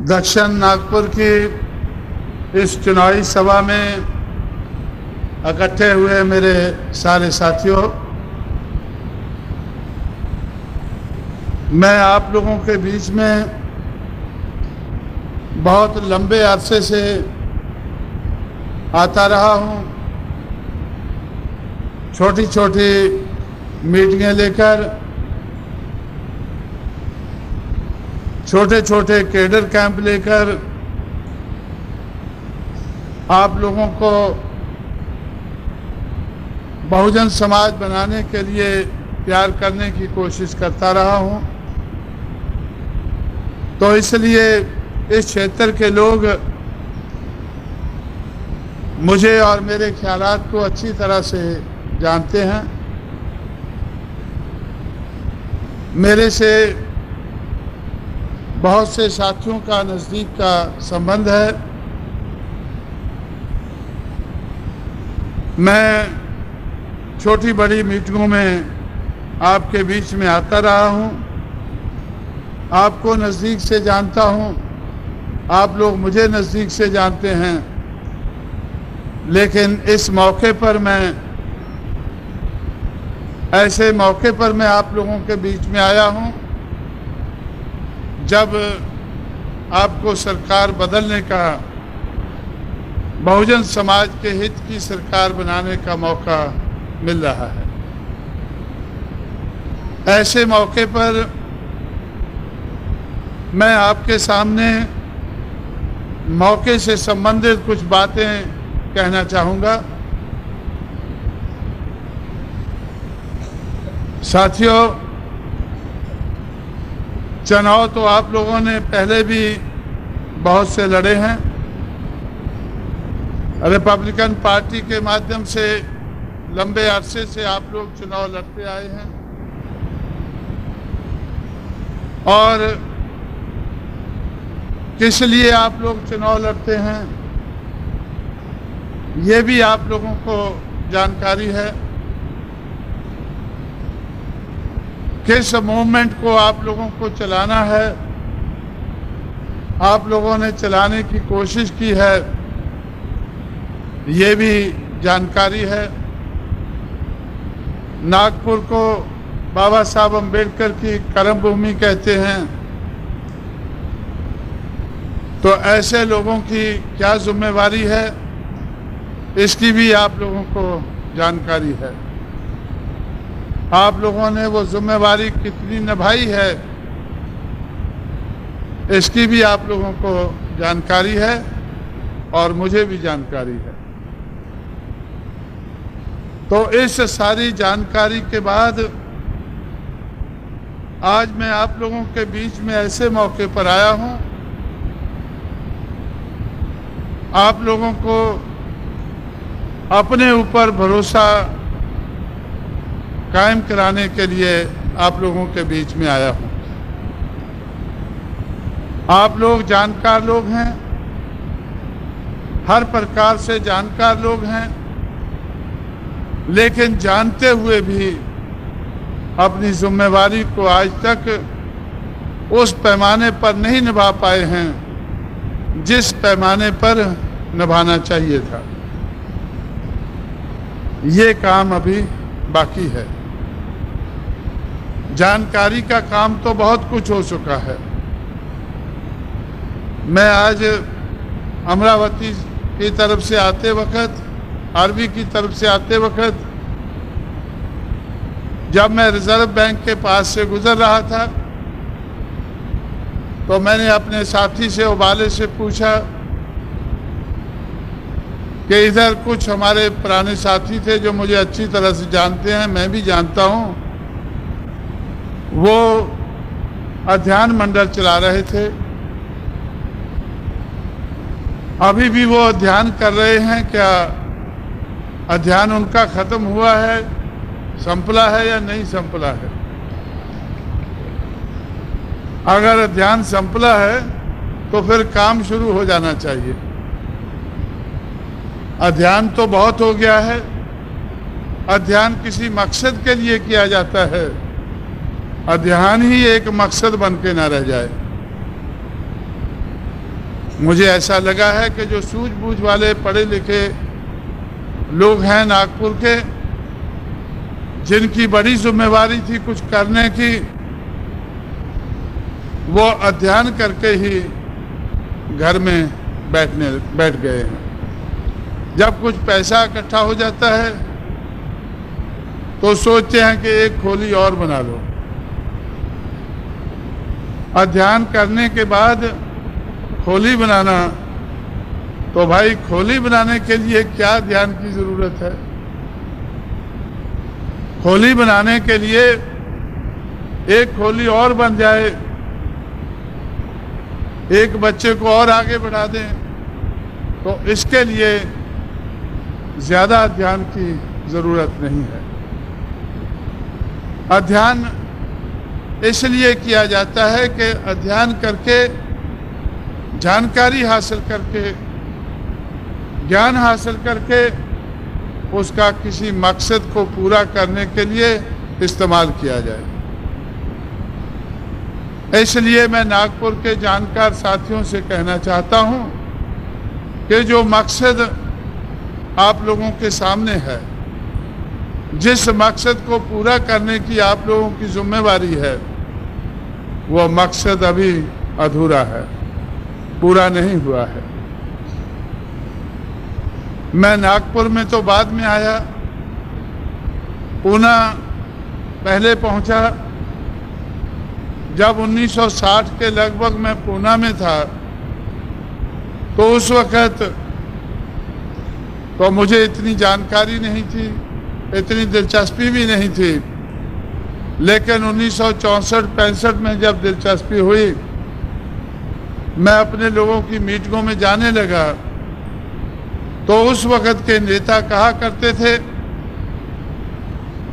दक्षिण नागपुर की इस चुनावी सभा में इकट्ठे हुए मेरे सारे साथियों, मैं आप लोगों के बीच में बहुत लंबे अरसे से आता रहा हूं। छोटी छोटी मीटिंगें लेकर, छोटे छोटे कैडर कैंप लेकर आप लोगों को बहुजन समाज बनाने के लिए प्यार करने की कोशिश करता रहा हूं। तो इसलिए इस क्षेत्र के लोग मुझे और मेरे ख्यालात को अच्छी तरह से जानते हैं। मेरे से बहुत से साथियों का नज़दीक का संबंध है। मैं छोटी बड़ी मीटिंगों में आपके बीच में आता रहा हूं, आपको नज़दीक से जानता हूं, आप लोग मुझे नज़दीक से जानते हैं। लेकिन इस मौके पर ऐसे मौके पर मैं आप लोगों के बीच में आया हूं जब आपको सरकार बदलने का, बहुजन समाज के हित की सरकार बनाने का मौका मिल रहा है। ऐसे मौके पर मैं आपके सामने मौके से संबंधित कुछ बातें कहना चाहूँगा। साथियों, चुनाव तो आप लोगों ने पहले भी बहुत से लड़े हैं। रिपब्लिकन पार्टी के माध्यम से लंबे अरसे से आप लोग चुनाव लड़ते आए हैं और किस लिए आप लोग चुनाव लड़ते हैं ये भी आप लोगों को जानकारी है। किस मूवमेंट को आप लोगों को चलाना है, आप लोगों ने चलाने की कोशिश की है, ये भी जानकारी है। नागपुर को बाबा साहब अम्बेडकर की कर्म भूमि कहते हैं, तो ऐसे लोगों की क्या जिम्मेवारी है इसकी भी आप लोगों को जानकारी है। आप लोगों ने वो जिम्मेवारी कितनी निभाई है इसकी भी आप लोगों को जानकारी है और मुझे भी जानकारी है। तो इस सारी जानकारी के बाद आज मैं आप लोगों के बीच में ऐसे मौके पर आया हूं, आप लोगों को अपने ऊपर भरोसा कायम कराने के लिए आप लोगों के बीच में आया हूं। आप लोग जानकार लोग हैं, हर प्रकार से जानकार लोग हैं, लेकिन जानते हुए भी अपनी जिम्मेवारी को आज तक उस पैमाने पर नहीं निभा पाए हैं जिस पैमाने पर निभाना चाहिए था। ये काम अभी बाकी है। जानकारी का काम तो बहुत कुछ हो चुका है। मैं आज अमरावती की तरफ से आते वक्त, आरवी की तरफ से आते वक्त जब मैं रिजर्व बैंक के पास से गुजर रहा था तो मैंने अपने साथी से, उबाले से पूछा कि इधर कुछ हमारे पुराने साथी थे जो मुझे अच्छी तरह से जानते हैं, मैं भी जानता हूं, वो अध्ययन मंडल चला रहे थे। अभी भी वो अध्ययन कर रहे हैं। क्या अध्ययन उनका खत्म हुआ है, संपला है या नहीं संपला है? अगर अध्ययन संपला है तो फिर काम शुरू हो जाना चाहिए। अध्ययन तो बहुत हो गया है। अध्ययन किसी मकसद के लिए किया जाता है, अध्ययन ही एक मकसद बन के ना रह जाए। मुझे ऐसा लगा है कि जो सूझबूझ वाले पढ़े लिखे लोग हैं नागपुर के, जिनकी बड़ी जिम्मेवारी थी कुछ करने की, वो अध्ययन करके ही घर में बैठ गए हैं। जब कुछ पैसा इकट्ठा हो जाता है तो सोचते हैं कि एक खोली और बना लो। अध्ययन करने के बाद खोली बनाना, तो भाई खोली बनाने के लिए क्या ध्यान की जरूरत है? खोली बनाने के लिए एक खोली और बन जाए, एक बच्चे को और आगे बढ़ा दें, तो इसके लिए ज्यादा अध्ययन की जरूरत नहीं है। अध्ययन इसलिए किया जाता है कि अध्ययन करके, जानकारी हासिल करके, ज्ञान हासिल करके उसका किसी मकसद को पूरा करने के लिए इस्तेमाल किया जाए। इसलिए मैं नागपुर के जानकार साथियों से कहना चाहता हूं कि जो मकसद आप लोगों के सामने है, जिस मकसद को पूरा करने की आप लोगों की जिम्मेवारी है, वो मकसद अभी अधूरा है, पूरा नहीं हुआ है। मैं नागपुर में तो बाद में आया, पूना पहले पहुंचा। जब 1960 के लगभग मैं पूना में था, तो उस वक्त तो मुझे इतनी जानकारी नहीं थी, इतनी दिलचस्पी भी नहीं थी। लेकिन 1964-65 में जब दिलचस्पी हुई, मैं अपने लोगों की मीटिंगों में जाने लगा, तो उस वक्त के नेता कहा करते थे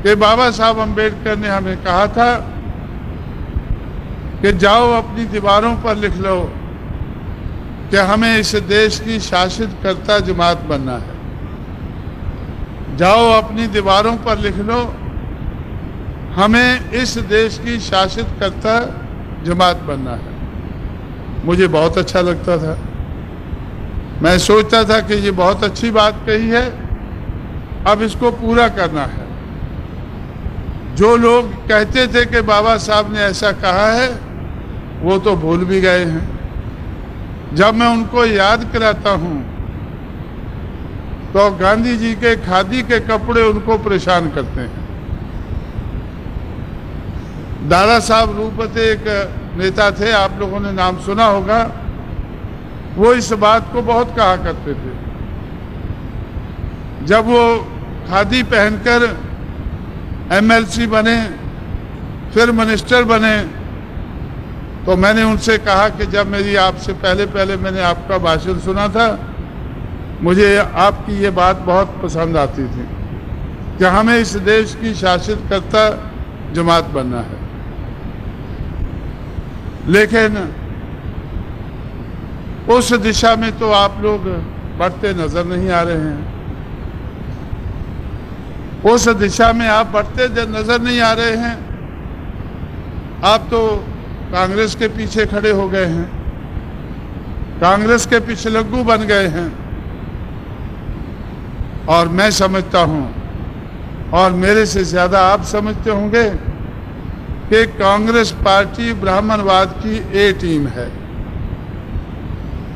कि बाबा साहब अम्बेडकर ने हमें कहा था कि जाओ अपनी दीवारों पर लिख लो कि हमें इस देश की शासित कर्ता जमात बनना है। जाओ अपनी दीवारों पर लिख लो, हमें इस देश की शासित कर्ता जमात बनना है। मुझे बहुत अच्छा लगता था। मैं सोचता था कि ये बहुत अच्छी बात कही है, अब इसको पूरा करना है। जो लोग कहते थे कि बाबा साहब ने ऐसा कहा है, वो तो भूल भी गए हैं। जब मैं उनको याद कराता हूं, तो गांधी जी के खादी के कपड़े उनको परेशान करते हैं। दादा साहब रूपते एक नेता थे, आप लोगों ने नाम सुना होगा। वो इस बात को बहुत कहा करते थे। जब वो खादी पहनकर एमएलसी बने, फिर मिनिस्टर बने, तो मैंने उनसे कहा कि जब मेरी आपसे पहले मैंने आपका भाषण सुना था, मुझे आपकी ये बात बहुत पसंद आती थी कि हमें इस देश की शासित कर्ता जमात बनना है। लेकिन उस दिशा में तो आप लोग बढ़ते नजर नहीं आ रहे हैं। उस दिशा में आप बढ़ते नजर नहीं आ रहे हैं। आप तो कांग्रेस के पीछे खड़े हो गए हैं, कांग्रेस के पिछलग्गू बन गए हैं। और मैं समझता हूं, और मेरे से ज्यादा आप समझते होंगे, कि कांग्रेस पार्टी ब्राह्मणवाद की ए टीम है।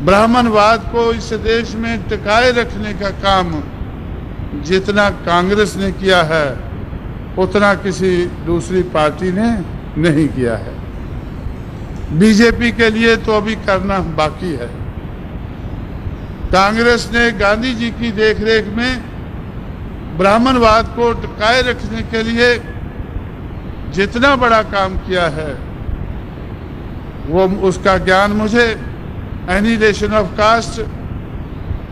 ब्राह्मणवाद को इस देश में टिकाए रखने का काम जितना कांग्रेस ने किया है, उतना किसी दूसरी पार्टी ने नहीं किया है। बीजेपी के लिए तो अभी करना बाकी है। कांग्रेस ने गांधी जी की देखरेख में ब्राह्मणवाद को टिकाए रखने के लिए जितना बड़ा काम किया है, वो उसका ज्ञान मुझे annihilation of caste,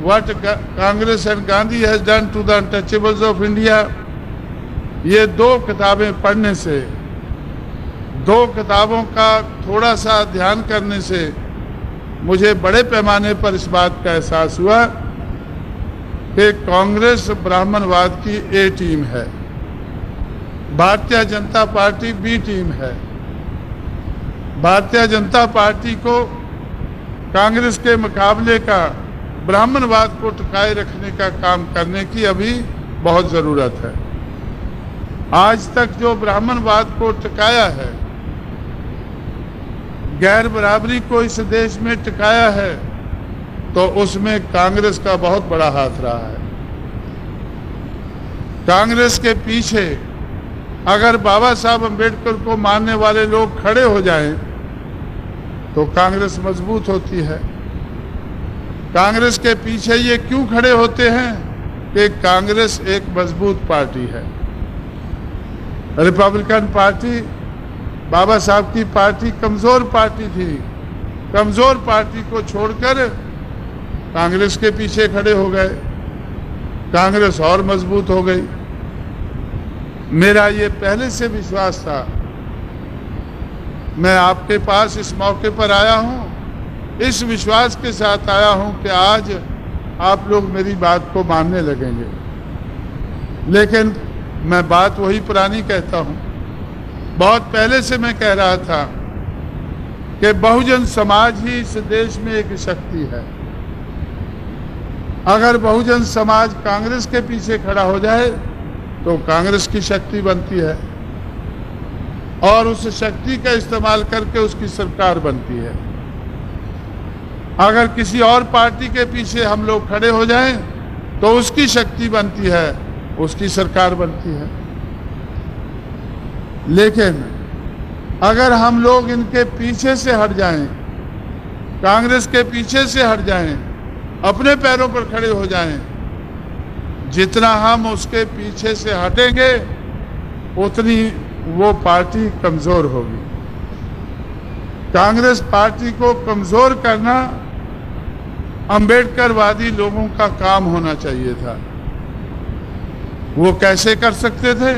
what Congress and Gandhi has done to the untouchables of India, ये 2 किताबें पढ़ने से, 2 किताबों का थोड़ा सा ध्यान करने से मुझे बड़े पैमाने पर इस बात का एहसास हुआ कि कांग्रेस ब्राह्मणवाद की ए टीम है, Bharatiya Janata party B team है। भारतीय जनता पार्टी को कांग्रेस के मुकाबले का ब्राह्मणवाद को टिकाए रखने का काम करने की अभी बहुत जरूरत है। आज तक जो ब्राह्मणवाद को टिकाया है, गैर बराबरी को इस देश में टिकाया है, तो उसमें कांग्रेस का बहुत बड़ा हाथ रहा है। कांग्रेस के पीछे अगर बाबा साहब अम्बेडकर को मानने वाले लोग खड़े हो जाएं, तो कांग्रेस मजबूत होती है। कांग्रेस के पीछे ये क्यों खड़े होते हैं कि कांग्रेस एक मजबूत पार्टी है। रिपब्लिकन पार्टी, बाबा साहब की पार्टी कमजोर पार्टी थी। कमजोर पार्टी को छोड़कर कांग्रेस के पीछे खड़े हो गए, कांग्रेस और मजबूत हो गई। मेरा ये पहले से विश्वास था। मैं आपके पास इस मौके पर आया हूं, इस विश्वास के साथ आया हूं कि आज आप लोग मेरी बात को मानने लगेंगे। लेकिन मैं बात वही पुरानी कहता हूं। बहुत पहले से मैं कह रहा था कि बहुजन समाज ही इस देश में एक शक्ति है। अगर बहुजन समाज कांग्रेस के पीछे खड़ा हो जाए तो कांग्रेस की शक्ति बनती है और उस शक्ति का इस्तेमाल करके उसकी सरकार बनती है। अगर किसी और पार्टी के पीछे हम लोग खड़े हो जाएं तो उसकी शक्ति बनती है, उसकी सरकार बनती है। लेकिन अगर हम लोग इनके पीछे से हट जाएं, कांग्रेस के पीछे से हट जाएं, अपने पैरों पर खड़े हो जाएं, जितना हम उसके पीछे से हटेंगे उतनी वो पार्टी कमजोर होगी। कांग्रेस पार्टी को कमजोर करना अंबेडकरवादी लोगों का काम होना चाहिए था। वो कैसे कर सकते थे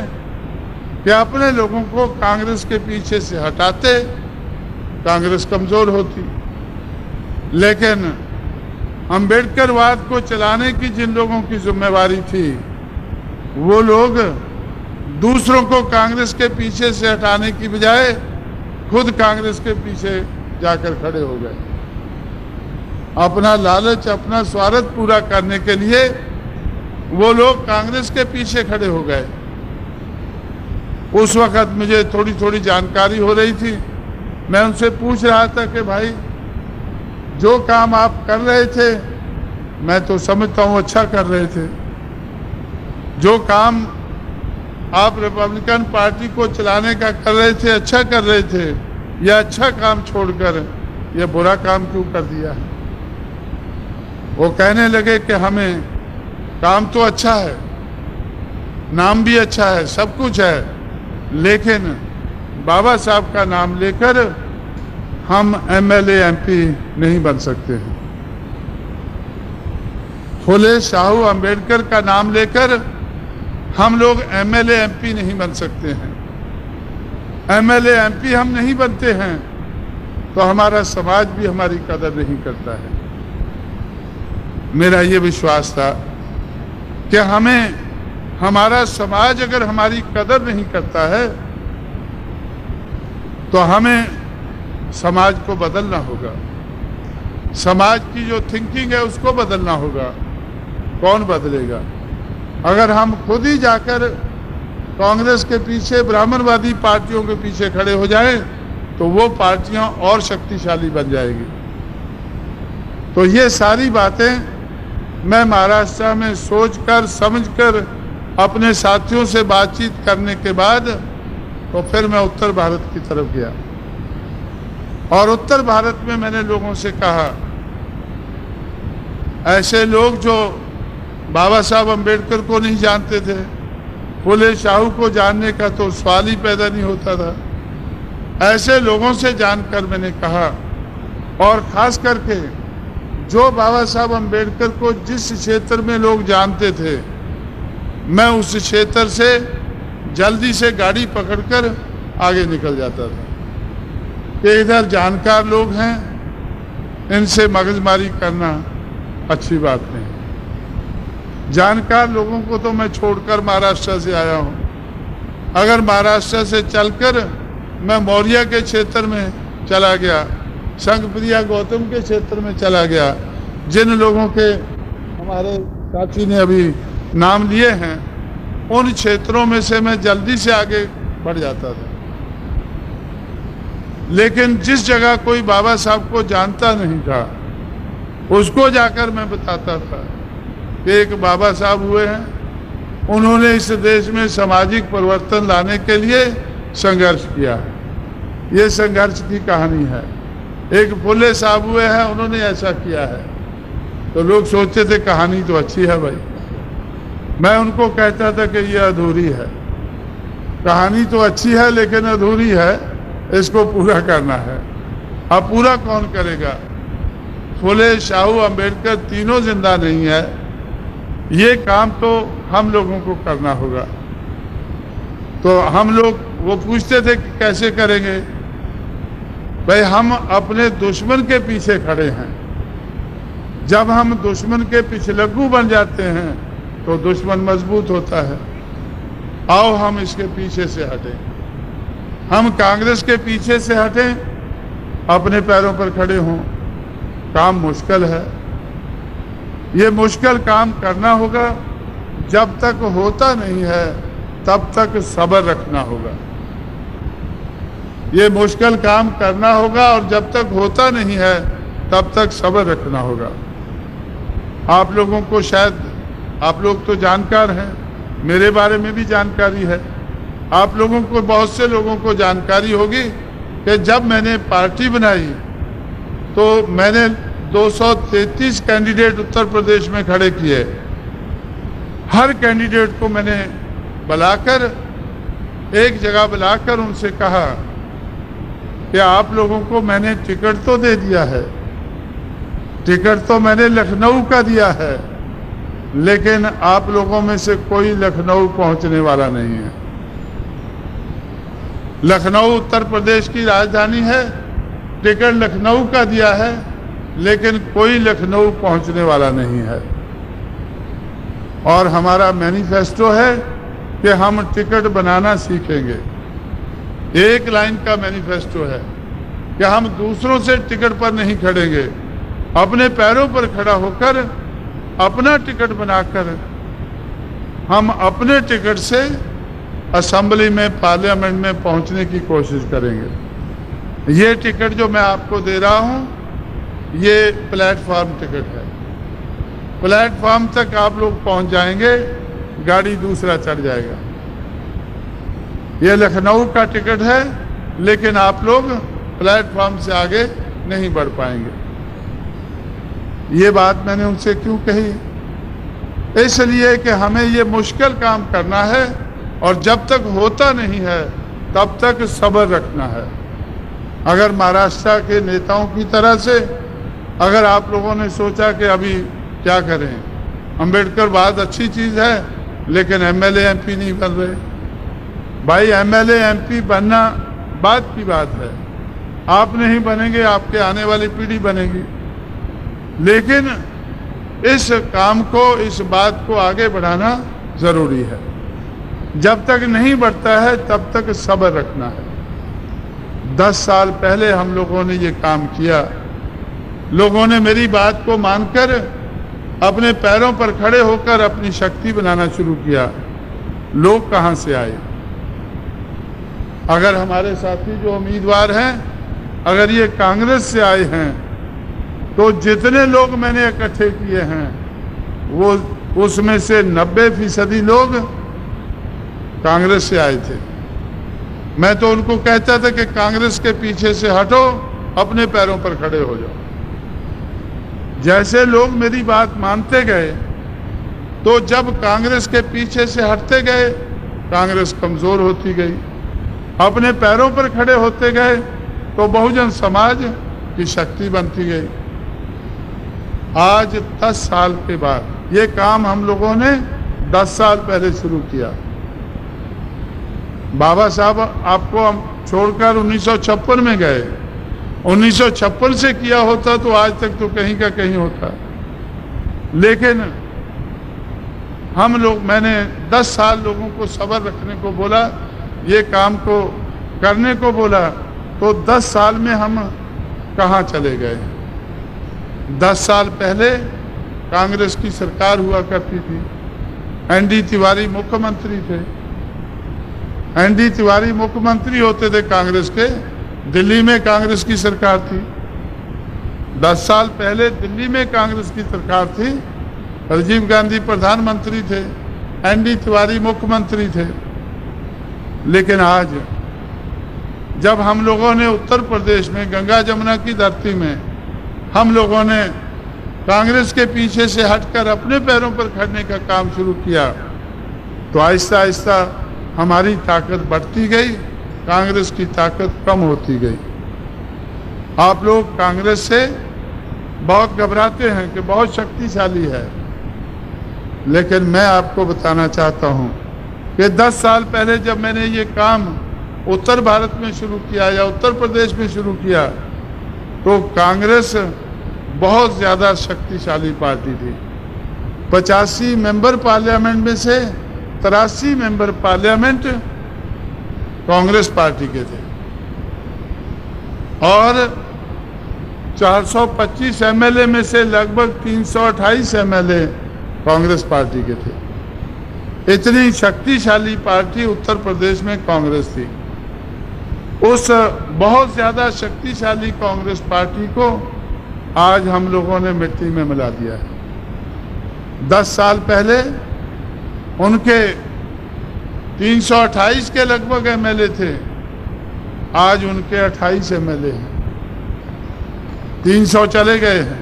कि अपने लोगों को कांग्रेस के पीछे से हटाते, कांग्रेस कमजोर होती। लेकिन अंबेडकरवाद को चलाने की जिन लोगों की जिम्मेवारी थी, वो लोग दूसरों को कांग्रेस के पीछे से हटाने की बजाय खुद कांग्रेस के पीछे जाकर खड़े हो गए। अपना लालच, अपना स्वार्थ पूरा करने के लिए वो लोग कांग्रेस के पीछे खड़े हो गए। उस वक्त मुझे थोड़ी थोड़ी जानकारी हो रही थी। मैं उनसे पूछ रहा था कि भाई, जो काम आप कर रहे थे मैं तो समझता हूं अच्छा कर रहे थे। जो काम आप रिपब्लिकन पार्टी को चलाने का कर रहे थे, अच्छा कर रहे थे, यह अच्छा काम छोड़कर यह बुरा काम क्यों कर दिया है। वो कहने लगे कि हमें काम तो अच्छा है, नाम भी अच्छा है, सब कुछ है, लेकिन बाबा साहब का नाम लेकर हम एमएलए एमपी नहीं बन सकते हैं। फुले शाहू अंबेडकर का नाम लेकर हम लोग एमएलए एमपी नहीं बन सकते हैं। एमएलए एमपी हम नहीं बनते हैं तो हमारा समाज भी हमारी कदर नहीं करता है। मेरा ये विश्वास था कि हमें, हमारा समाज अगर हमारी कदर नहीं करता है तो हमें समाज को बदलना होगा। समाज की जो थिंकिंग है उसको बदलना होगा। कौन बदलेगा? अगर हम खुद ही जाकर कांग्रेस के पीछे, ब्राह्मणवादी पार्टियों के पीछे खड़े हो जाएं तो वो पार्टियां और शक्तिशाली बन जाएगी। तो ये सारी बातें मैं महाराष्ट्र में सोचकर समझकर अपने साथियों से बातचीत करने के बाद तो फिर मैं उत्तर भारत की तरफ गया और उत्तर भारत में मैंने लोगों से कहा, ऐसे लोग जो बाबा साहब अम्बेडकर को नहीं जानते थे, फुले शाहू को जानने का तो सवाल ही पैदा नहीं होता था, ऐसे लोगों से जानकर मैंने कहा, और खास करके जो बाबा साहब अम्बेडकर को जिस क्षेत्र में लोग जानते थे, मैं उस क्षेत्र से जल्दी से गाड़ी पकड़कर आगे निकल जाता था कि इधर जानकार लोग हैं, इनसे मगजमारी करना अच्छी बात नहीं। जानकार लोगों को तो मैं छोड़कर महाराष्ट्र से आया हूँ। अगर महाराष्ट्र से चलकर मैं मौर्या के क्षेत्र में चला गया, संघप्रिया गौतम के क्षेत्र में चला गया। जिन लोगों के हमारे साथी ने अभी नाम लिए हैं, उन क्षेत्रों में से मैं जल्दी से आगे बढ़ जाता था। लेकिन जिस जगह कोई बाबा साहब को जानता नहीं था, उसको जाकर मैं बताता था कि एक बाबा साहब हुए हैं, उन्होंने इस देश में सामाजिक परिवर्तन लाने के लिए संघर्ष किया है। ये संघर्ष की कहानी है। एक फुले साहब हुए हैं, उन्होंने ऐसा किया है। तो लोग सोचते थे कहानी तो अच्छी है भाई। मैं उनको कहता था कि ये अधूरी है, कहानी तो अच्छी है लेकिन अधूरी है, इसको पूरा करना है। अब पूरा कौन करेगा? फुले, शाहू, अंबेडकर तीनों जिंदा नहीं है। ये काम तो हम लोगों को करना होगा। तो हम लोग वो पूछते थे कि कैसे करेंगे? भाई हम अपने दुश्मन के पीछे खड़े हैं। जब हम दुश्मन के पिछलग्गू बन जाते हैं तो दुश्मन मजबूत होता है। आओ हम इसके पीछे से हटें, हम कांग्रेस के पीछे से हटें, अपने पैरों पर खड़े हों। काम मुश्किल है, ये मुश्किल काम करना होगा। जब तक होता नहीं है तब तक सब्र रखना होगा। ये मुश्किल काम करना होगा और जब तक होता नहीं है तब तक सब्र रखना होगा। आप लोगों को शायद, आप लोग तो जानकार हैं, मेरे बारे में भी जानकारी है। आप लोगों को, बहुत से लोगों को जानकारी होगी कि जब मैंने पार्टी बनाई तो मैंने 233 कैंडिडेट उत्तर प्रदेश में खड़े किए। हर कैंडिडेट को मैंने बुलाकर, एक जगह बुलाकर उनसे कहा कि आप लोगों को मैंने टिकट तो दे दिया है, टिकट तो मैंने लखनऊ का दिया है, लेकिन आप लोगों में से कोई लखनऊ पहुंचने वाला नहीं है। लखनऊ उत्तर प्रदेश की राजधानी है, टिकट लखनऊ का दिया है, लेकिन कोई लखनऊ पहुंचने वाला नहीं है। और हमारा मैनिफेस्टो है कि हम टिकट बनाना सीखेंगे। एक लाइन का मैनिफेस्टो है कि हम दूसरों से टिकट पर नहीं खड़ेंगे, अपने पैरों पर खड़ा होकर अपना टिकट बनाकर हम अपने टिकट से असेंबली में, पार्लियामेंट में पहुंचने की कोशिश करेंगे। ये टिकट जो मैं आपको दे रहा हूं, ये प्लेटफॉर्म टिकट है। प्लेटफॉर्म तक आप लोग पहुंच जाएंगे, गाड़ी दूसरा चढ़ जाएगा। ये लखनऊ का टिकट है, लेकिन आप लोग प्लेटफॉर्म से आगे नहीं बढ़ पाएंगे। ये बात मैंने उनसे क्यों कही? इसलिए कि हमें ये मुश्किल काम करना है और जब तक होता नहीं है तब तक सब्र रखना है। अगर महाराष्ट्र के नेताओं की तरह से अगर आप लोगों ने सोचा कि अभी क्या करें, अंबेडकर बात अच्छी चीज़ है लेकिन एमएलए एमपी नहीं बन रहे। भाई एमएलए एमपी बनना बात की बात है, आप नहीं बनेंगे, आपके आने वाली पीढ़ी बनेगी। लेकिन इस काम को, इस बात को आगे बढ़ाना जरूरी है। जब तक नहीं बढ़ता है तब तक सब्र रखना है। 10 साल पहले हम लोगों ने ये काम किया। लोगों ने मेरी बात को मानकर अपने पैरों पर खड़े होकर अपनी शक्ति बनाना शुरू किया। लोग कहां से आए? अगर हमारे साथी जो उम्मीदवार हैं, अगर ये कांग्रेस से आए हैं, तो जितने लोग मैंने इकट्ठे किए हैं वो उसमें से 90% लोग कांग्रेस से आए थे। मैं तो उनको कहता था कि कांग्रेस के पीछे से हटो, अपने पैरों पर खड़े हो जाओ। जैसे लोग मेरी बात मानते गए, तो जब कांग्रेस के पीछे से हटते गए, कांग्रेस कमजोर होती गई। अपने पैरों पर खड़े होते गए तो बहुजन समाज की शक्ति बनती गई। आज 10 साल के बाद ये काम हम लोगों ने 10 साल पहले शुरू किया। बाबा साहब आपको हम छोड़कर 1956 में गए। 1956 से किया होता तो आज तक तो कहीं का कहीं होता। लेकिन हम लोग, मैंने 10 साल लोगों को सब्र रखने को बोला, ये काम को करने को बोला, तो 10 साल में हम कहाँ चले गए। 10 साल पहले कांग्रेस की सरकार हुआ करती थी, एनडी तिवारी मुख्यमंत्री थे। एनडी तिवारी मुख्यमंत्री होते थे कांग्रेस के, दिल्ली में कांग्रेस की सरकार थी। 10 साल पहले दिल्ली में कांग्रेस की सरकार थी, राजीव गांधी प्रधानमंत्री थे, एनडी तिवारी मुख्यमंत्री थे। लेकिन आज जब हम लोगों ने उत्तर प्रदेश में गंगा जमुना की धरती में हम लोगों ने कांग्रेस के पीछे से हटकर अपने पैरों पर खड़ने का काम शुरू किया, तो आहिस्ता आहिस्ता हमारी ताकत बढ़ती गई, कांग्रेस की ताकत कम होती गई। आप लोग कांग्रेस से बहुत घबराते हैं कि बहुत शक्तिशाली है, लेकिन मैं आपको बताना चाहता हूं कि 10 साल पहले जब मैंने ये काम उत्तर भारत में शुरू किया या उत्तर प्रदेश में शुरू किया, तो कांग्रेस बहुत ज़्यादा शक्तिशाली पार्टी थी। 85 मेंबर पार्लियामेंट में से 83 मेंबर पार्लियामेंट कांग्रेस पार्टी के थे और 425 एमएलए में से लगभग 328 एमएलए कांग्रेस पार्टी के थे। इतनी शक्तिशाली पार्टी उत्तर प्रदेश में कांग्रेस थी। उस बहुत ज़्यादा शक्तिशाली कांग्रेस पार्टी को आज हम लोगों ने मिट्टी में मिला दिया है। 10 साल पहले उनके 328 के लगभग एमएलए थे, आज उनके 28 एमएलए हैं। 300 चले गए हैं।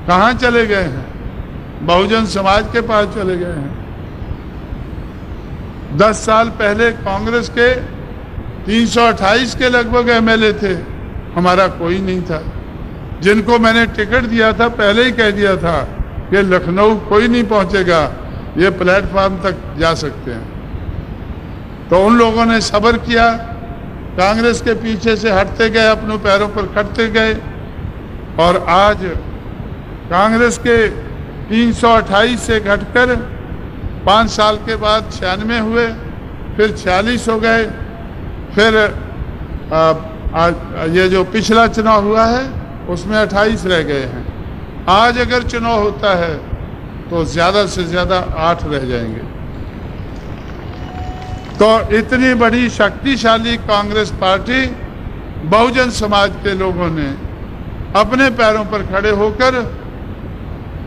कहाँ चले गए हैं? बहुजन समाज के पास चले गए हैं। 10 साल पहले कांग्रेस के 328 के लगभग एमएलए थे, हमारा कोई नहीं था। जिनको मैंने टिकट दिया था पहले ही कह दिया था कि लखनऊ कोई नहीं पहुंचेगा, ये प्लेटफॉर्म तक जा सकते हैं। तो उन लोगों ने सब्र किया, कांग्रेस के पीछे से हटते गए, अपने पैरों पर खड़ते गए और आज कांग्रेस के 328 से घटकर 5 साल के बाद 96 हुए, फिर 46 हो गए, फिर ये जो पिछला चुनाव हुआ है उसमें 28 रह गए हैं। आज अगर चुनाव होता है तो ज़्यादा से ज़्यादा 8 रह जाएंगे। तो इतनी बड़ी शक्तिशाली कांग्रेस पार्टी बहुजन समाज के लोगों ने अपने पैरों पर खड़े होकर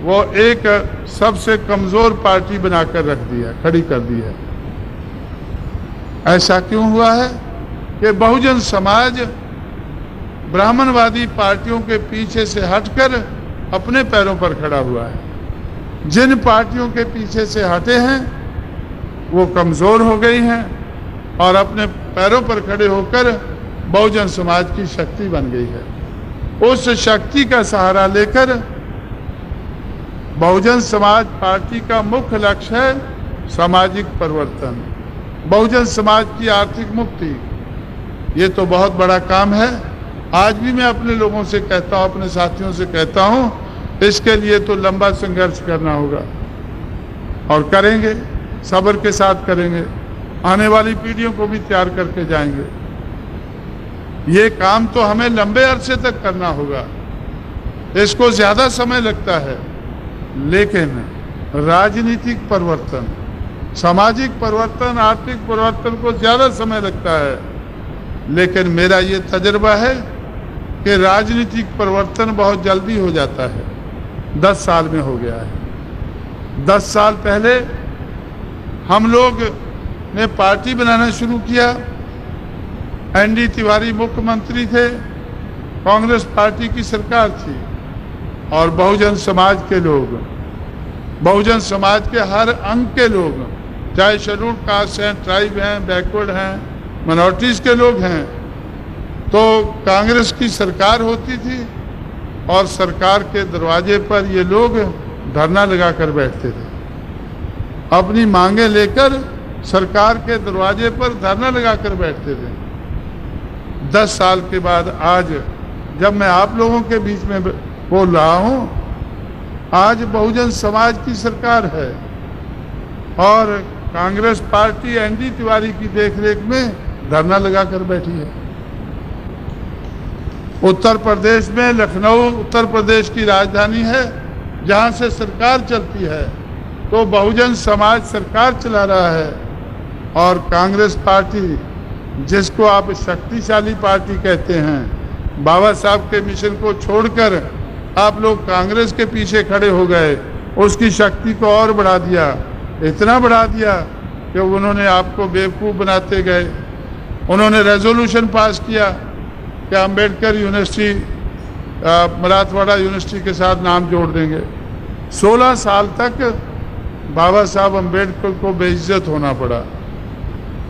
वो एक सबसे कमज़ोर पार्टी बनाकर रख दिया, खड़ी कर दी है। ऐसा क्यों हुआ है कि बहुजन समाज ब्राह्मणवादी पार्टियों के पीछे से हटकर अपने पैरों पर खड़ा हुआ है। जिन पार्टियों के पीछे से हटे हैं वो कमज़ोर हो गई हैं और अपने पैरों पर खड़े होकर बहुजन समाज की शक्ति बन गई है। उस शक्ति का सहारा लेकर बहुजन समाज पार्टी का मुख्य लक्ष्य है सामाजिक परिवर्तन, बहुजन समाज की आर्थिक मुक्ति। ये तो बहुत बड़ा काम है। आज भी मैं अपने लोगों से कहता हूँ, अपने साथियों से कहता हूँ, इसके लिए तो लंबा संघर्ष करना होगा और करेंगे, सब्र के साथ करेंगे, आने वाली पीढ़ियों को भी तैयार करके जाएंगे। ये काम तो हमें लंबे अरसे तक करना होगा, इसको ज़्यादा समय लगता है, लेकिन राजनीतिक परिवर्तन, सामाजिक परिवर्तन, आर्थिक परिवर्तन को ज़्यादा समय लगता है। लेकिन मेरा ये तजुर्बा है कि राजनीतिक परिवर्तन बहुत जल्दी हो जाता है। 10 साल में हो गया है। 10 साल पहले हम लोग ने पार्टी बनाना शुरू किया, एनडी तिवारी मुख्यमंत्री थे, कांग्रेस पार्टी की सरकार थी और बहुजन समाज के लोग, बहुजन समाज के हर अंग के लोग, चाहे शेड्यूल्ड कास्ट हैं, ट्राइब हैं, बैकवर्ड हैं, माइनॉरिटीज़ के लोग हैं, तो कांग्रेस की सरकार होती थी और सरकार के दरवाजे पर ये लोग धरना लगा कर बैठते थे। अपनी मांगे लेकर सरकार के दरवाजे पर धरना लगा कर बैठते थे। 10 साल के बाद आज जब मैं आप लोगों के बीच में बोल रहा हूँ, आज बहुजन समाज की सरकार है और कांग्रेस पार्टी एनडी तिवारी की देखरेख में धरना लगा कर बैठी है। उत्तर प्रदेश में लखनऊ उत्तर प्रदेश की राजधानी है, जहां से सरकार चलती है, तो बहुजन समाज सरकार चला रहा है। और कांग्रेस पार्टी, जिसको आप शक्तिशाली पार्टी कहते हैं, बाबा साहब के मिशन को छोड़कर आप लोग कांग्रेस के पीछे खड़े हो गए, उसकी शक्ति को और बढ़ा दिया, इतना बढ़ा दिया कि उन्होंने आपको बेवकूफ़ बनाते गए। उन्होंने रेजोल्यूशन पास किया कि अंबेडकर यूनिवर्सिटी मराठवाड़ा यूनिवर्सिटी के साथ नाम जोड़ देंगे। 16 साल तक बाबा साहब अंबेडकर को बेइज्जत होना पड़ा।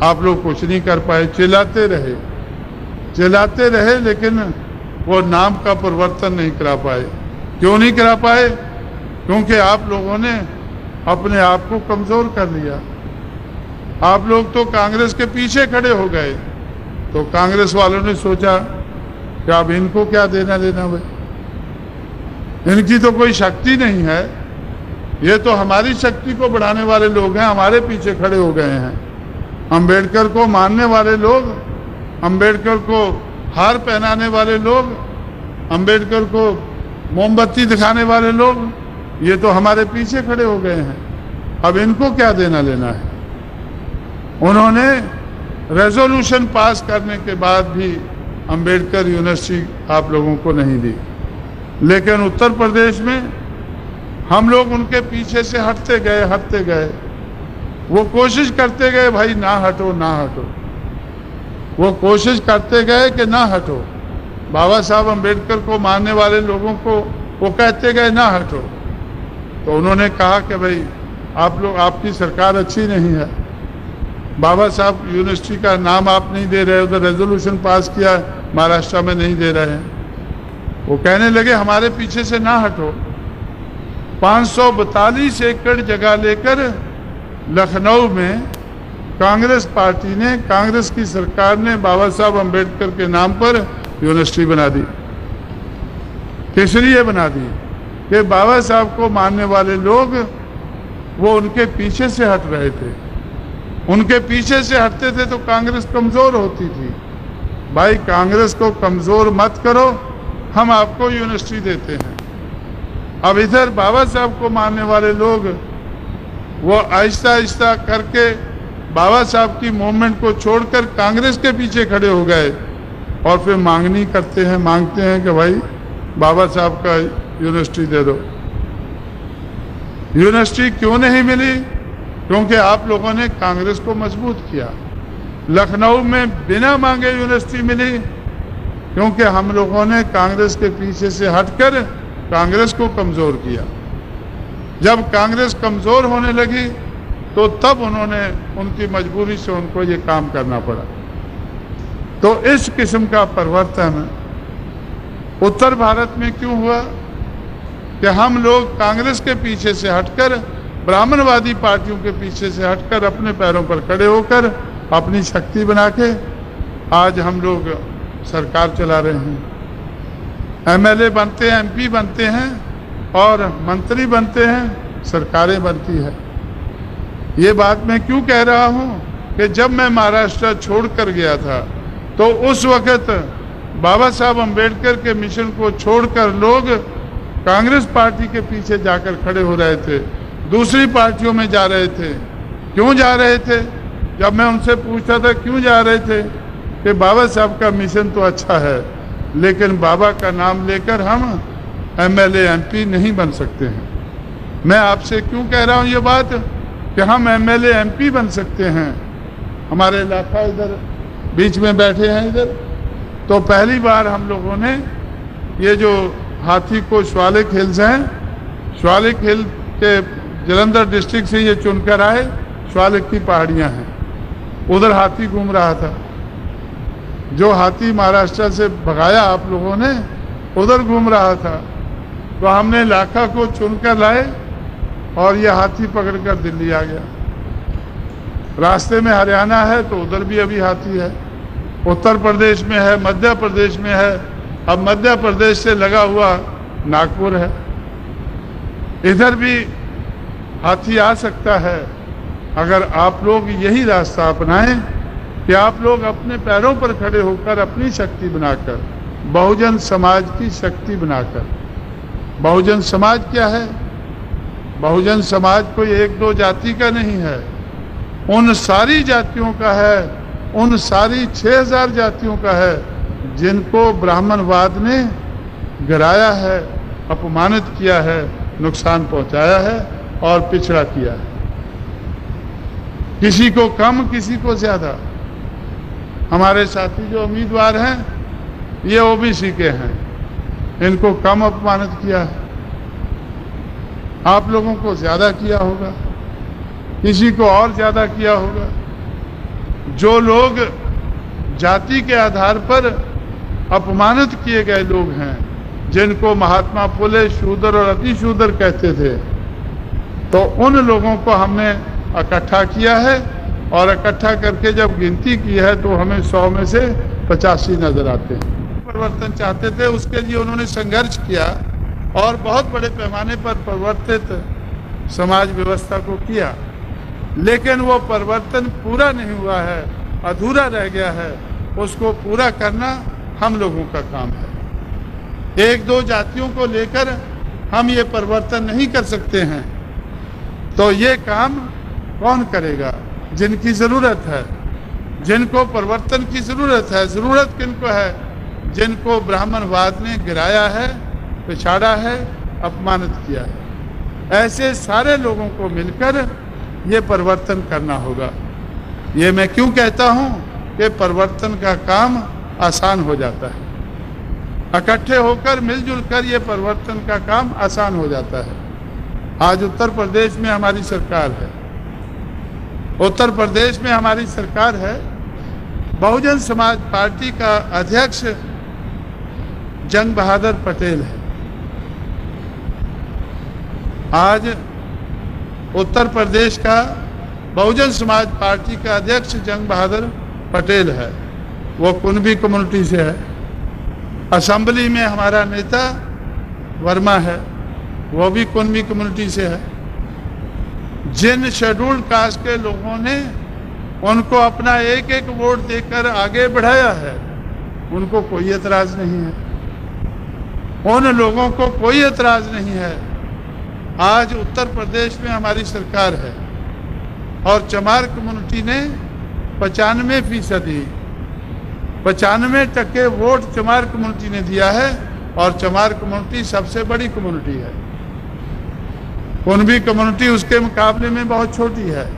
आप लोग कुछ नहीं कर पाए, चिल्लाते रहे, लेकिन वो नाम का परिवर्तन नहीं करा पाए। क्यों नहीं करा पाए? क्योंकि आप लोगों ने अपने आप को कमज़ोर कर लिया। आप लोग तो कांग्रेस के पीछे खड़े हो गए, तो कांग्रेस वालों ने सोचा कि अब इनको क्या देना लेना भाई, इनकी तो कोई शक्ति नहीं है, ये तो हमारी शक्ति को बढ़ाने वाले लोग हैं, हमारे पीछे खड़े हो गए हैं। अंबेडकर को मानने वाले लोग, अंबेडकर को हार पहनाने वाले लोग, अंबेडकर को मोमबत्ती दिखाने वाले लोग, ये तो हमारे पीछे खड़े हो गए हैं। अब इनको क्या देना लेना है? उन्होंने रेजोल्यूशन पास करने के बाद भी अंबेडकर यूनिवर्सिटी आप लोगों को नहीं दी। लेकिन उत्तर प्रदेश में हम लोग उनके पीछे से हटते गए। वो कोशिश करते गए, भाई ना हटो। वो कोशिश करते गए कि ना हटो। बाबा साहब अंबेडकर को मानने वाले लोगों को वो कहते गए ना हटो। तो उन्होंने कहा कि भाई आप लोग, आपकी सरकार अच्छी नहीं है, बाबा साहब यूनिवर्सिटी का नाम आप नहीं दे रहे, उधर रेजोल्यूशन पास किया, महाराष्ट्र में नहीं दे रहे हैं। वो कहने लगे हमारे पीछे से ना हटो। 542 एकड़ जगह लेकर लखनऊ में कांग्रेस पार्टी ने, कांग्रेस की सरकार ने बाबा साहब अंबेडकर के नाम पर यूनिवर्सिटी बना दी। किस लिए बना दी? कि बाबा साहब को मानने वाले लोग वो उनके पीछे से हट रहे थे। उनके पीछे से हटते थे तो कांग्रेस कमज़ोर होती थी। भाई कांग्रेस को कमज़ोर मत करो, हम आपको यूनिवर्सिटी देते हैं। अब इधर बाबा साहब को मानने वाले लोग वो आहिस्ता करके बाबा साहब की मूवमेंट को छोड़कर कांग्रेस के पीछे खड़े हो गए और फिर मांगते हैं कि भाई बाबा साहब का यूनिवर्सिटी दे दो। यूनिवर्सिटी क्यों नहीं मिली? क्योंकि आप लोगों ने कांग्रेस को मजबूत किया। लखनऊ में बिना मांगे यूनिवर्सिटी मिली क्योंकि हम लोगों ने कांग्रेस के पीछे से हटकर कांग्रेस को कमज़ोर किया। जब कांग्रेस कमज़ोर होने लगी तो तब उन्होंने, उनकी मजबूरी से उनको ये काम करना पड़ा। तो इस किस्म का परिवर्तन उत्तर भारत में क्यों हुआ कि हम लोग कांग्रेस के पीछे से हटकर, ब्राह्मणवादी पार्टियों के पीछे से हटकर अपने पैरों पर खड़े होकर अपनी शक्ति बना के आज हम लोग सरकार चला रहे हैं। एमएलए बनते हैं, एमपी बनते हैं और मंत्री बनते हैं, सरकारें बनती है। ये बात मैं क्यों कह रहा हूँ कि जब मैं महाराष्ट्र छोड़कर गया था तो उस वक़्त बाबा साहब अंबेडकर के मिशन को छोड़कर लोग कांग्रेस पार्टी के पीछे जाकर खड़े हो रहे थे, दूसरी पार्टियों में जा रहे थे। क्यों जा रहे थे? जब मैं उनसे पूछता था क्यों जा रहे थे, कि बाबा साहब का मिशन तो अच्छा है लेकिन बाबा का नाम लेकर हम एमएलए एमपी नहीं बन सकते हैं। मैं आपसे क्यों कह रहा हूँ ये बात कि हम एमएलए एमपी बन सकते हैं। हमारे इलाका इधर बीच में बैठे हैं इधर, तो पहली बार हम लोगों ने ये जो हाथी को शिवालिक हिल्स हैं, शिवालिक हिल के जालंधर डिस्ट्रिक्ट से ये चुनकर आए, शिवालिक की पहाड़ियाँ हैं, उधर हाथी घूम रहा था। जो हाथी महाराष्ट्र से भगाया आप लोगों ने, उधर घूम रहा था, तो हमने इलाका को चुनकर लाए और ये हाथी पकड़कर दिल्ली आ गया। रास्ते में हरियाणा है तो उधर भी अभी हाथी है, उत्तर प्रदेश में है, मध्य प्रदेश में है, अब मध्य प्रदेश से लगा हुआ नागपुर है, इधर भी हाथी आ सकता है अगर आप लोग यही रास्ता अपनाएं कि आप लोग अपने पैरों पर खड़े होकर अपनी शक्ति बनाकर बहुजन समाज की शक्ति बनाकर। बहुजन समाज क्या है? बहुजन समाज कोई एक दो जाति का नहीं है, उन सारी जातियों का है, उन सारी 6000 जातियों का है जिनको ब्राह्मणवाद ने गिराया है, अपमानित किया है, नुकसान पहुंचाया है और पिछड़ा किया है। किसी को कम, किसी को ज्यादा। हमारे साथी जो उम्मीदवार हैं ये ओबीसी के हैं, इनको कम अपमानित किया है, आप लोगों को ज्यादा किया होगा, किसी को और ज्यादा किया होगा। जो लोग जाति के आधार पर अपमानित किए गए लोग हैं, जिनको महात्मा फुले शूद्र और अतिशूद्र कहते थे, तो उन लोगों को हमने इकट्ठा किया है और इकट्ठा करके जब गिनती की है तो हमें 100 में से 85 नजर आते हैं। परिवर्तन चाहते थे, उसके लिए उन्होंने संघर्ष किया और बहुत बड़े पैमाने पर परिवर्तित समाज व्यवस्था को किया, लेकिन वो परिवर्तन पूरा नहीं हुआ है, अधूरा रह गया है। उसको पूरा करना हम लोगों का काम है। एक दो जातियों को लेकर हम ये परिवर्तन नहीं कर सकते हैं, तो ये काम कौन करेगा? जिनकी जरूरत है, जिनको परिवर्तन की जरूरत है। जरूरत किनको है? जिनको ब्राह्मणवाद ने गिराया है, पिछाड़ा है, अपमानित किया है। ऐसे सारे लोगों को मिलकर ये परिवर्तन करना होगा। ये मैं क्यों कहता हूं कि परिवर्तन का काम आसान हो जाता है, इकट्ठे होकर मिलजुल कर ये परिवर्तन का काम आसान हो जाता है। आज उत्तर प्रदेश में हमारी सरकार है, उत्तर प्रदेश में हमारी सरकार है। बहुजन समाज पार्टी का अध्यक्ष जंग बहादुर पटेल है। आज उत्तर प्रदेश का बहुजन समाज पार्टी का अध्यक्ष जंग बहादुर पटेल है। वो कुणबी कम्युनिटी से है। असेंबली में हमारा नेता वर्मा है, वो भी कुणबी कम्युनिटी से है। जिन शेड्यूल्ड कास्ट के लोगों ने उनको अपना एक एक वोट देकर आगे बढ़ाया है, उनको कोई एतराज नहीं है, उन लोगों को कोई एतराज नहीं है। आज उत्तर प्रदेश में हमारी सरकार है और चमार कम्युनिटी ने 95% वोट चमार कम्युनिटी ने दिया है और चमार कम्युनिटी सबसे बड़ी कम्युनिटी है। कुणबी कम्युनिटी उसके मुकाबले में बहुत छोटी है,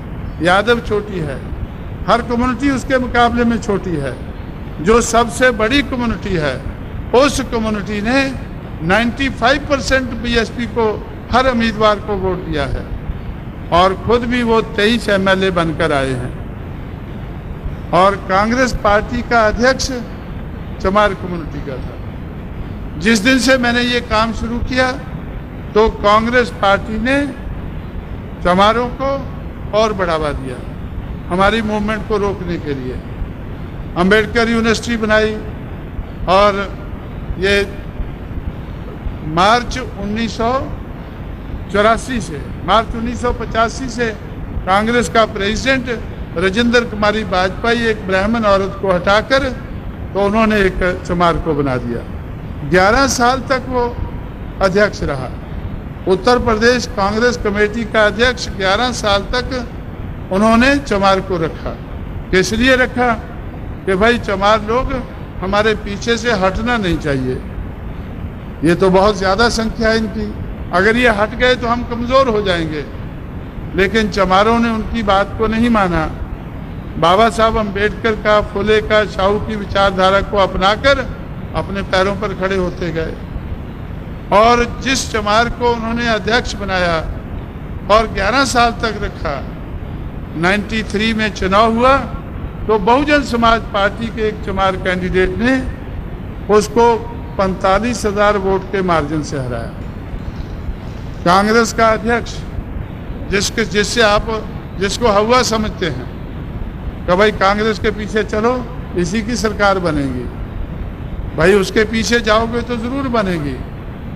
यादव छोटी है, हर कम्युनिटी उसके मुकाबले में छोटी है। जो सबसे बड़ी कम्युनिटी है उस कम्युनिटी ने 95% बीएसपी को, हर उम्मीदवार को वोट दिया है और खुद भी वो 23 एमएलए बनकर आए हैं। और कांग्रेस पार्टी का अध्यक्ष चमार कम्युनिटी का था। जिस दिन से मैंने ये काम शुरू किया तो कांग्रेस पार्टी ने चमारों को और बढ़ावा दिया हमारी मूवमेंट को रोकने के लिए। अंबेडकर यूनिवर्सिटी बनाई और ये मार्च 1985 से कांग्रेस का प्रेसिडेंट राजेंद्र कुमारी वाजपेयी एक ब्राह्मण औरत को हटाकर तो उन्होंने एक चमार को बना दिया। 11 साल तक वो अध्यक्ष रहा। उत्तर प्रदेश कांग्रेस कमेटी का अध्यक्ष 11 साल तक उन्होंने चमार को रखा। किस लिए रखा? कि भाई चमार लोग हमारे पीछे से हटना नहीं चाहिए। ये तो बहुत ज्यादा संख्या है इनकी, अगर ये हट गए तो हम कमजोर हो जाएंगे। लेकिन चमारों ने उनकी बात को नहीं माना। बाबा साहब अम्बेडकर का, फुले का, शाहू की विचारधारा को अपनाकर अपने पैरों पर खड़े होते गए और जिस चमार को उन्होंने अध्यक्ष बनाया और 11 साल तक रखा, 93 में चुनाव हुआ तो बहुजन समाज पार्टी के एक चमार कैंडिडेट ने उसको 45,000 वोट के मार्जिन से हराया। कांग्रेस का अध्यक्ष जिसको हवा समझते हैं कि भाई कांग्रेस के पीछे चलो, इसी की सरकार बनेगी। भाई उसके पीछे जाओगे तो जरूर बनेगी,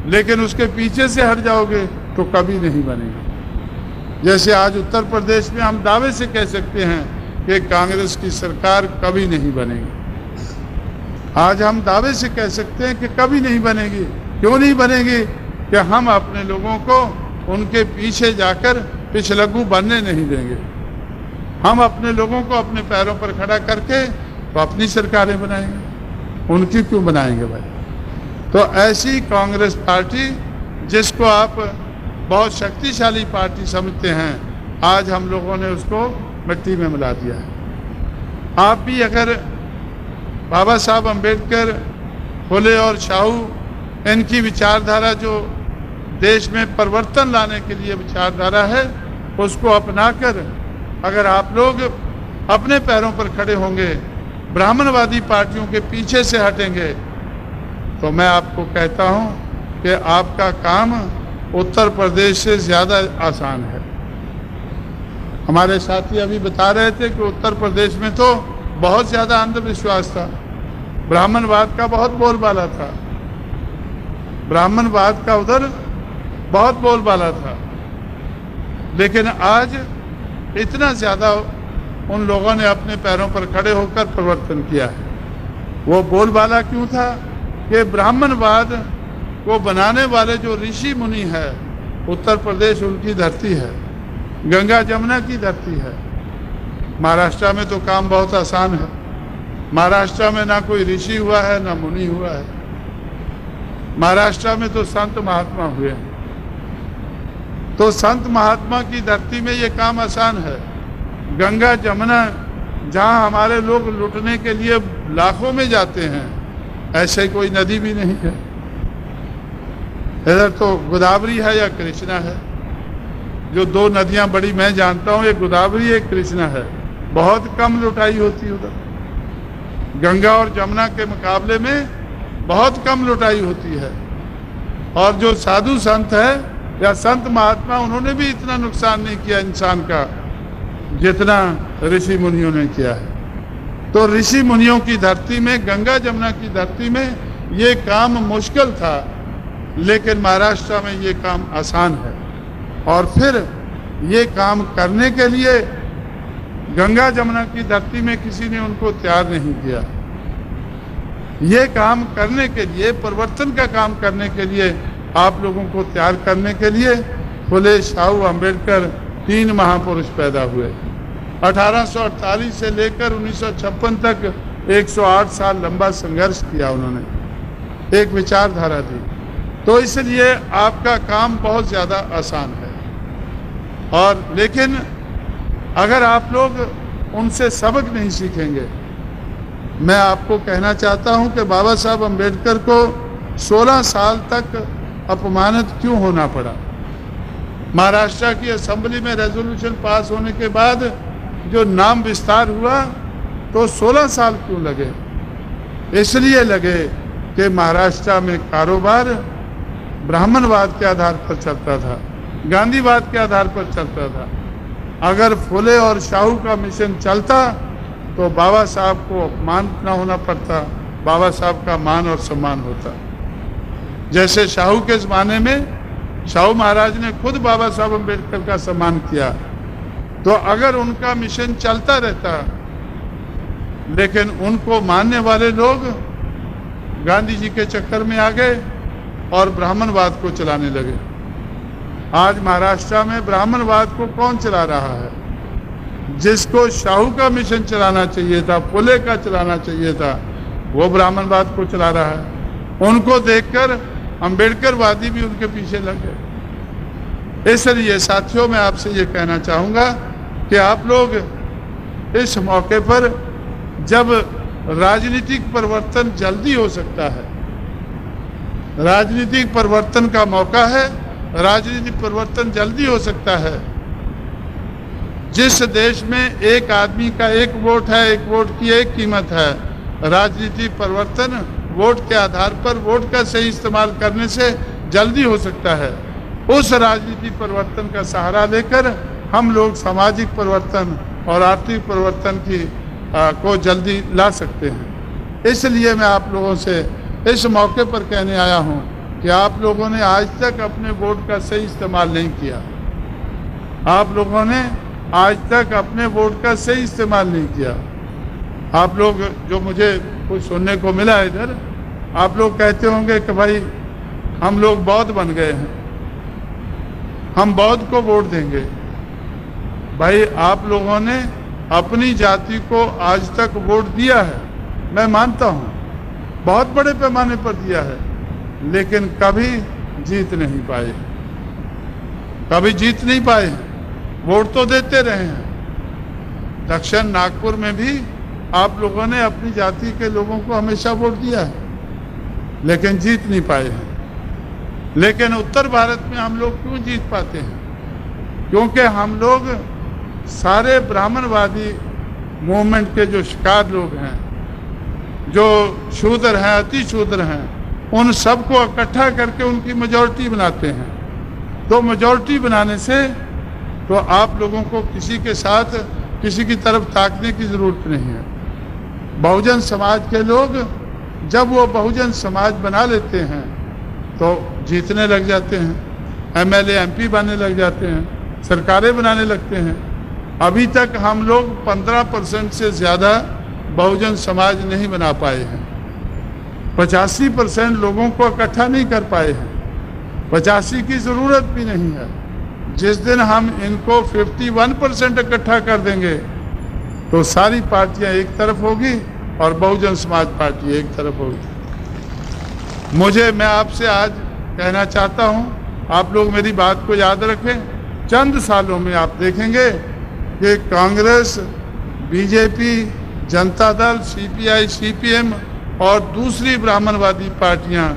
लेकिन उसके पीछे से हट जाओगे तो कभी नहीं बनेगी। जैसे आज उत्तर प्रदेश में हम दावे से कह सकते हैं कि कांग्रेस की सरकार कभी नहीं बनेगी। आज हम दावे से कह सकते हैं कि कभी नहीं बनेगी। क्यों नहीं बनेगी? कि हम अपने लोगों को उनके पीछे जाकर पिछलग्गू बनने नहीं देंगे। हम अपने लोगों को अपने पैरों पर खड़ा करके तो अपनी सरकारें बनाएंगे, उनकी क्यों बनाएंगे भाई? तो ऐसी कांग्रेस पार्टी जिसको आप बहुत शक्तिशाली पार्टी समझते हैं, आज हम लोगों ने उसको मिट्टी में मिला दिया है। आप भी अगर बाबा साहब अम्बेडकर, फुले और शाहू, इनकी विचारधारा जो देश में परिवर्तन लाने के लिए विचारधारा है, उसको अपनाकर अगर आप लोग अपने पैरों पर खड़े होंगे, ब्राह्मणवादी पार्टियों के पीछे से हटेंगे, तो मैं आपको कहता हूं कि आपका काम उत्तर प्रदेश से ज़्यादा आसान है। हमारे साथी अभी बता रहे थे कि उत्तर प्रदेश में तो बहुत ज़्यादा अंधविश्वास था, ब्राह्मणवाद का बहुत बोलबाला था, ब्राह्मणवाद का उधर बहुत बोलबाला था। लेकिन आज इतना ज़्यादा उन लोगों ने अपने पैरों पर खड़े होकर परिवर्तन किया है। वो बोलबाला क्यों था? कि ब्राह्मणवाद को बनाने वाले जो ऋषि मुनि है, उत्तर प्रदेश उनकी धरती है, गंगा जमुना की धरती है। महाराष्ट्र में तो काम बहुत आसान है। महाराष्ट्र में ना कोई ऋषि हुआ है ना मुनि हुआ है, महाराष्ट्र में तो संत महात्मा हुए हैं। तो संत महात्मा की धरती में ये काम आसान है। गंगा जमुना जहाँ हमारे लोग लुटने के लिए लाखों में जाते हैं, ऐसे कोई नदी भी नहीं है। इधर तो गोदावरी है या कृष्णा है, जो दो नदियां बड़ी मैं जानता हूँ, एक गोदावरी एक कृष्णा है। बहुत कम लुटाई होती है उधर, गंगा और जमुना के मुकाबले में बहुत कम लुटाई होती है। और जो साधु संत है या संत महात्मा, उन्होंने भी इतना नुकसान नहीं किया इंसान का जितना ऋषि मुनियों ने किया है। तो ऋषि मुनियों की धरती में, गंगा जमुना की धरती में ये काम मुश्किल था, लेकिन महाराष्ट्र में ये काम आसान है। और फिर ये काम करने के लिए गंगा जमुना की धरती में किसी ने उनको तैयार नहीं किया। ये काम करने के लिए, परिवर्तन का काम करने के लिए, आप लोगों को तैयार करने के लिए फुले, शाहू, अम्बेडकर, 3 महापुरुष पैदा हुए। 1848 से लेकर 1956 तक 108 साल लंबा संघर्ष किया उन्होंने, एक विचारधारा दी। तो इसलिए आपका काम बहुत ज़्यादा आसान है। और लेकिन अगर आप लोग उनसे सबक नहीं सीखेंगे, मैं आपको कहना चाहता हूं कि बाबा साहब अम्बेडकर को 16 साल तक अपमानित क्यों होना पड़ा। महाराष्ट्र की असेंबली में रेजोल्यूशन पास होने के बाद जो नाम विस्तार हुआ, तो 16 साल क्यों लगे? इसलिए लगे कि महाराष्ट्र में कारोबार ब्राह्मणवाद के आधार पर चलता था, गांधीवाद के आधार पर चलता था। अगर फुले और शाहू का मिशन चलता तो बाबा साहब को अपमान न होना पड़ता, बाबा साहब का मान और सम्मान होता। जैसे शाहू के ज़माने में शाहू महाराज ने खुद बाबा साहब अम्बेडकर का सम्मान किया, तो अगर उनका मिशन चलता रहता, लेकिन उनको मानने वाले लोग गांधी जी के चक्कर में आ गए और ब्राह्मणवाद को चलाने लगे। आज महाराष्ट्र में ब्राह्मणवाद को कौन चला रहा है? जिसको शाहू का मिशन चलाना चाहिए था, फुले का चलाना चाहिए था, वो ब्राह्मणवाद को चला रहा है। उनको देखकर अम्बेडकरवादी भी उनके पीछे लग गए। इसलिए साथियों, मैं आपसे ये कहना चाहूँगा कि आप लोग इस मौके पर, जब राजनीतिक परिवर्तन जल्दी हो सकता है, राजनीतिक परिवर्तन का मौका है, राजनीतिक परिवर्तन जल्दी हो सकता है। जिस देश में एक आदमी का एक वोट है, एक वोट की एक कीमत है, राजनीतिक परिवर्तन वोट के आधार पर वोट का सही इस्तेमाल करने से जल्दी हो सकता है। उस राजनीतिक परिवर्तन का सहारा लेकर हम लोग सामाजिक परिवर्तन और आर्थिक परिवर्तन को जल्दी ला सकते हैं। इसलिए मैं आप लोगों से इस मौके पर कहने आया हूं कि आप लोगों ने आज तक अपने वोट का सही इस्तेमाल नहीं किया। आप लोगों ने आज तक अपने वोट का सही इस्तेमाल नहीं किया। आप लोग जो मुझे कुछ सुनने को मिला इधर। आप लोग कहते होंगे कि भाई हम लोग बौद्ध बन गए हैं, हम बौद्ध को वोट देंगे। भाई आप लोगों ने अपनी जाति को आज तक वोट दिया है, मैं मानता हूं बहुत बड़े पैमाने पर दिया है, लेकिन कभी जीत नहीं पाए, कभी जीत नहीं पाए। वोट तो देते रहे हैं। दक्षिण नागपुर में भी आप लोगों ने अपनी जाति के लोगों को हमेशा वोट दिया है, लेकिन जीत नहीं पाए हैं। लेकिन उत्तर भारत में हम लोग क्यों जीत पाते हैं? क्योंकि हम लोग सारे ब्राह्मणवादी मूवमेंट के जो शिकार लोग हैं, जो शूद्र हैं, अति शूद्र हैं, उन सबको इकट्ठा करके उनकी मेजॉरिटी बनाते हैं। तो मेजॉरिटी बनाने से तो आप लोगों को किसी के साथ किसी की तरफ ताकने की जरूरत नहीं है। बहुजन समाज के लोग जब वो बहुजन समाज बना लेते हैं तो जीतने लग जाते हैं, एमएलए एमपी बनने लग जाते हैं, सरकारें बनाने लगते हैं। अभी तक हम लोग 15% से ज़्यादा बहुजन समाज नहीं बना पाए हैं। 85% लोगों को इकट्ठा नहीं कर पाए हैं। 85 की ज़रूरत भी नहीं है। जिस दिन हम इनको 51% इकट्ठा कर देंगे तो सारी पार्टियां एक तरफ होगी और बहुजन समाज पार्टी एक तरफ होगी। मैं आपसे आज कहना चाहता हूं, आप लोग मेरी बात को याद रखें। चंद सालों में आप देखेंगे कि Congress, BJP, Janata Dal, CPI, CPM और दूसरी ब्राह्मणवादी पार्टियां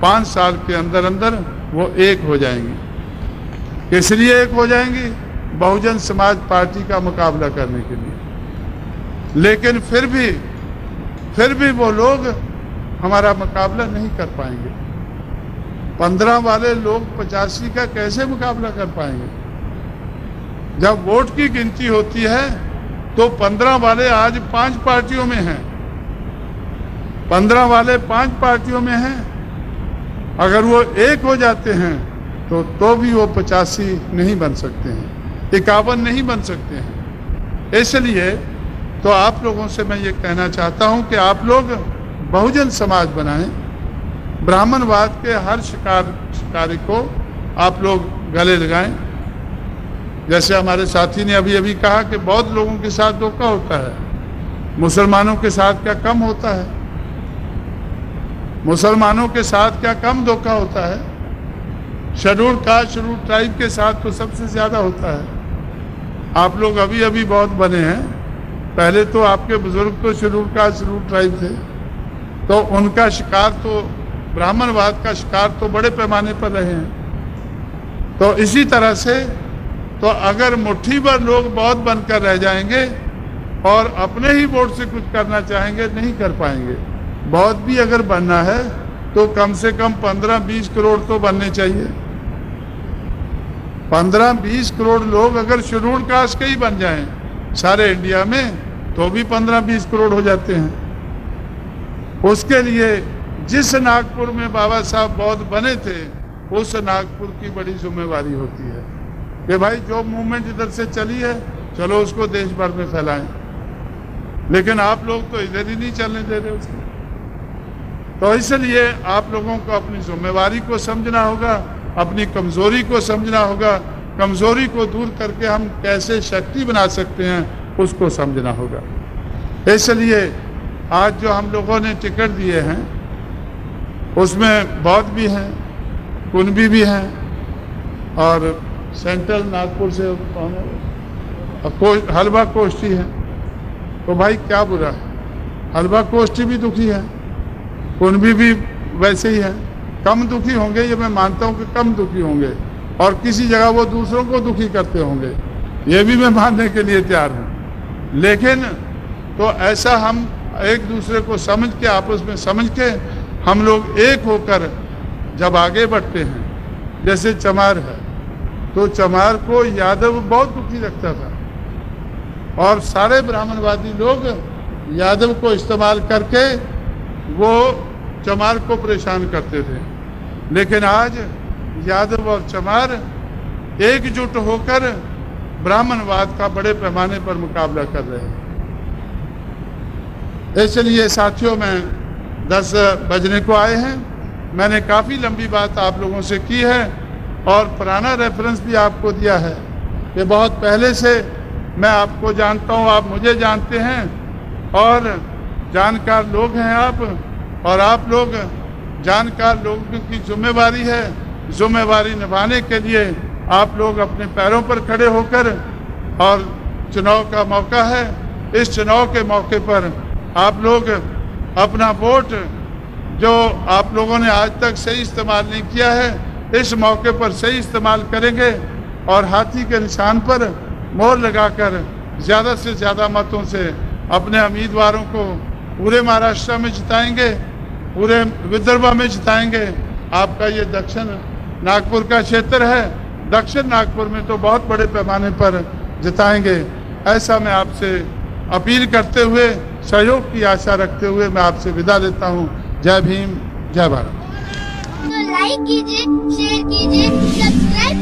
5 साल के अंदर अंदर वो एक हो जाएंगी। इसलिए एक हो जाएंगी बहुजन समाज पार्टी का मुकाबला करने के लिए। लेकिन फिर भी वो लोग हमारा मुकाबला नहीं कर पाएंगे। 15 वाले लोग 85 का कैसे मुकाबला कर पाएंगे? जब वोट की गिनती होती है तो 15 वाले आज 5 पार्टियों में हैं, 15 वाले 5 पार्टियों में हैं। अगर वो एक हो जाते हैं तो भी वो 85 नहीं बन सकते हैं, 51 नहीं बन सकते हैं। इसलिए तो आप लोगों से मैं ये कहना चाहता हूं कि आप लोग बहुजन समाज बनाएं। ब्राह्मणवाद के हर शिकारी को आप लोग गले लगाएं। जैसे हमारे साथी ने अभी कहा कि बौद्ध लोगों के साथ धोखा होता है, मुसलमानों के साथ क्या कम होता है? मुसलमानों के साथ क्या कम धोखा होता है? शेड्यूल कास्ट, शेड्यूल ट्राइब के साथ तो सबसे ज्यादा होता है। आप लोग अभी बहुत बने हैं, पहले तो आपके बुजुर्ग तो शेड्यूल कास्ट, शेड्यूल ट्राइब थे, तो उनका शिकार तो ब्राह्मणवाद का शिकार तो बड़े पैमाने पर रहे हैं। तो इसी तरह से तो अगर मुट्ठी भर लोग बौद्ध बनकर रह जाएंगे और अपने ही वोट से कुछ करना चाहेंगे, नहीं कर पाएंगे। बौद्ध भी अगर बनना है तो कम से कम 15-20 करोड़ तो बनने चाहिए। 15-20 करोड़ लोग अगर शेड्यूल कास्ट के ही बन जाएं सारे इंडिया में तो भी 15-20 करोड़ हो जाते हैं। उसके लिए जिस नागपुर में बाबा साहब बौद्ध बने थे, उस नागपुर की बड़ी जिम्मेवारी होती है कि भाई जो मूवमेंट इधर से चली है, चलो उसको देश भर में फैलाएं। लेकिन आप लोग तो इधर ही नहीं चलने दे रहे उसको। तो इसलिए आप लोगों को अपनी जिम्मेवारी को समझना होगा, अपनी कमजोरी को समझना होगा। कमजोरी को दूर करके हम कैसे शक्ति बना सकते हैं उसको समझना होगा। इसलिए आज जो हम लोगों ने टिकट दिए हैं उसमें बौद्ध भी हैं, कुनबी भी हैं और सेंट्रल नागपुर से हलवा कोष्ठी है। तो भाई क्या बुरा है, हलवा कोष्ठी भी दुखी है, कुनबी भी वैसे ही है। कम दुखी होंगे, ये मैं मानता हूँ कि कम दुखी होंगे, और किसी जगह वो दूसरों को दुखी करते होंगे, ये भी मैं मानने के लिए तैयार हूँ। लेकिन तो ऐसा हम एक दूसरे को समझ के, आपस में समझ के हम लोग एक होकर जब आगे बढ़ते हैं, जैसे चमार है तो चमार को यादव बहुत दुखी रखता था और सारे ब्राह्मणवादी लोग यादव को इस्तेमाल करके वो चमार को परेशान करते थे। लेकिन आज यादव और चमार एकजुट होकर ब्राह्मणवाद का बड़े पैमाने पर मुकाबला कर रहे हैं। इसलिए साथियों, मैं 10 बजने को आए हैं। मैंने काफ़ी लंबी बात आप लोगों से की है और पुराना रेफरेंस भी आपको दिया है कि बहुत पहले से मैं आपको जानता हूँ, आप मुझे जानते हैं और जानकार लोग हैं आप, और आप लोग जानकार लोगों की जिम्मेवारी है। जिम्मेवारी निभाने के लिए आप लोग अपने पैरों पर खड़े होकर, और चुनाव का मौका है, इस चुनाव के मौके पर आप लोग अपना वोट जो आप लोगों ने आज तक सही इस्तेमाल नहीं किया है, इस मौके पर सही इस्तेमाल करेंगे और हाथी के निशान पर मोहर लगाकर ज़्यादा से ज़्यादा मतों से अपने उम्मीदवारों को पूरे महाराष्ट्र में जिताएंगे, पूरे विदर्भ में जिताएंगे। आपका ये दक्षिण नागपुर का क्षेत्र है, दक्षिण नागपुर में तो बहुत बड़े पैमाने पर जिताएंगे। ऐसा मैं आपसे अपील करते हुए, सहयोग की आशा रखते हुए मैं आपसे विदा लेता हूँ। जय भीम, जय भारत। तो लाइक कीजिए, शेयर कीजिए, सब्सक्राइब